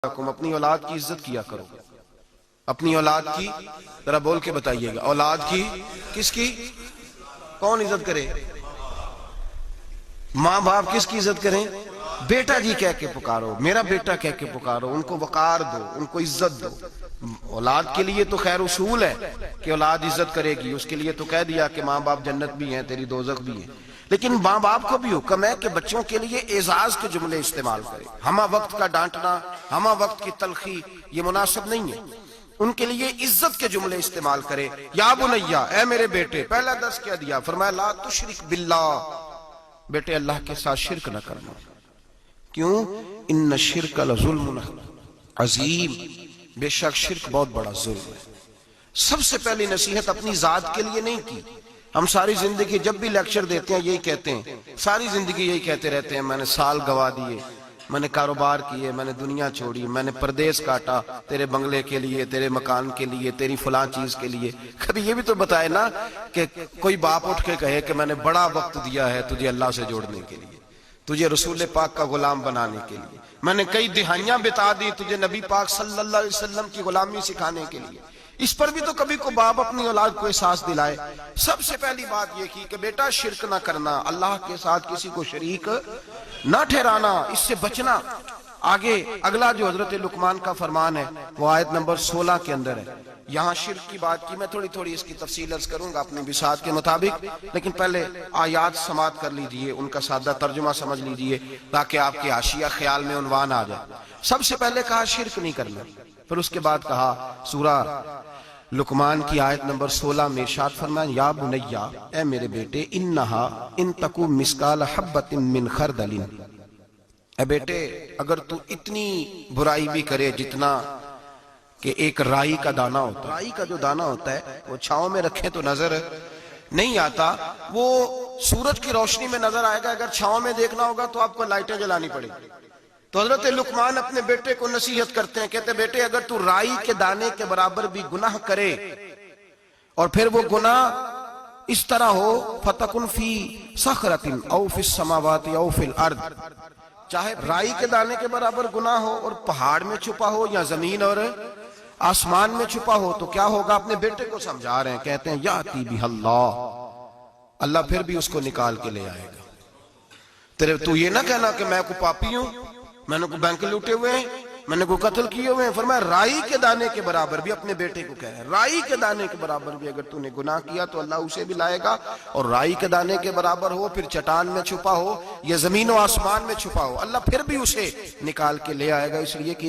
اپنی اولاد کی عزت کیا کرو. اپنی اولاد کی ذرا بول کے بتائیے گا. اولاد کی کس کی؟ کون عزت کرے؟ ماں باپ کس کی عزت کریں؟ بیٹا جی کہہ کے پکارو، میرا بیٹا کہہ کے پکارو. ان کو وقار دو، ان کو عزت دو. اولاد کے لیے تو خیر اصول ہے کہ اولاد عزت کرے گی. اس کے لیے تو کہہ دیا کہ ماں باپ جنت بھی ہیں، تیری دوزخ بھی ہے. لیکن ماں باپ کو بھی حکم ہے کہ بچوں کے لیے اعزاز کے جملے استعمال کرے. ہمہ وقت کا ڈانٹنا، ہمہ وقت کی تلخی یہ مناسب نہیں ہے. ان کے لیے عزت کے جملے استعمال کرے. یا بنیا، اے میرے بیٹے. پہلا درس کیا دیا؟ فرمایا لا تشرک باللہ، بیٹے اللہ کے ساتھ شرک نہ کرنا. کیوں؟ ان الشرک لظلم عظیم، بے شک شرک بہت بڑا ظلم ہے. سب سے پہلی نصیحت اپنی ذات کے لیے نہیں کی. ہم ساری زندگی جب بھی لیکچر دیتے ہیں یہی کہتے ہیں، ساری زندگی یہی کہتے رہتے ہیں، میں نے سال گوا دیے، میں نے کاروبار کیے، میں نے دنیا چھوڑی، میں نے پردیس کاٹا تیرے بنگلے کے لیے، تیرے مکان کے لیے، تیری فلاں چیز کے لیے. کبھی یہ بھی تو بتائے نا کہ کوئی باپ اٹھ کے کہے کہ میں نے بڑا وقت دیا ہے تجھے اللہ سے جوڑنے کے لیے، تجھے رسول پاک کا غلام بنانے کے لیے. میں نے کئی دہائیاں بتا دی تجھے نبی پاک صلی اللہ علیہ وسلم کی غلامی سکھانے کے لیے. اس پر بھی تو کبھی کو باپ اپنی اولاد کو احساس دلائے. سب سے پہلی بات یہ کی کہ بیٹا شرک نہ کرنا، اللہ کے ساتھ کسی کو شریک نہ ٹھہرانا، اس سے بچنا. آگے اگلا جو حضرت لقمان کا فرمان ہے وہ آیت نمبر 16 کے اندر ہے. یہاں شرک کی بات کی، میں تھوڑی اس کی تفصیل عرض کروں گا اپنے بساط کے مطابق، لیکن پہلے آیات سماعت کر لیجئے، ان کا سادہ ترجمہ سمجھ لیجئے تاکہ آپ کے حاشیہ خیال میں عنوان آ جائے. سب سے پہلے کہا شرک نہیں کرنا، پھر اس کے بعد کہا سورہ لقمان کی آیت نمبر 16 میں ارشاد فرمایا یا بنیا، اے میرے بیٹے، انہا ان تکو مسکال حبت من خردل، اے بیٹے اگر تو اتنی برائی بھی کرے جتنا کہ ایک رائی کا دانہ ہوتا ہے. رائی کا جو دانہ ہوتا ہے وہ چھاؤں میں رکھیں تو نظر نہیں آتا، وہ سورج کی روشنی میں نظر آئے گا. اگر چھاؤں میں دیکھنا ہوگا تو آپ کو لائٹیں جلانی پڑے گی. تو حضرت لقمان اپنے بیٹے کو نصیحت کرتے ہیں، کہتے بیٹے اگر تو رائی کے دانے کے برابر بھی گناہ کرے اور پھر وہ گناہ اس طرح ہو فَتَكُنْ فِي صَخْرَةٍ أَوْ فِي السَّمَاوَاتِ أَوْ فِي الْأَرْضِ، چاہے رائی کے دانے کے برابر گناہ ہو اور پہاڑ میں چھپا ہو یا زمین اور آسمان میں چھپا ہو تو کیا ہوگا؟ اپنے بیٹے کو سمجھا رہے ہیں. کہتے ہیں یاتی بہ اللہ، اللہ پھر بھی اس کو نکال کے لے آئے گا. تو یہ نہ کہنا کہ میں کو پاپی ہوں، میں نے کو بینک لوٹے ہوئے ہیں، میں نے کو قتل کیے ہوئے ہیں. فرمایا رائی کے دانے کے برابر بھی، اپنے بیٹے کو کہہ رہے ہیں رائی کے دانے کے برابر بھی اگر تو نے گناہ کیا تو اللہ اسے بھی لائے گا. اور رائی کے دانے کے برابر ہو، پھر چٹان میں چھپا ہو یا زمین و آسمان میں چھپا ہو، اللہ پھر بھی اسے نکال کے لے آئے گا. اس لیے کہ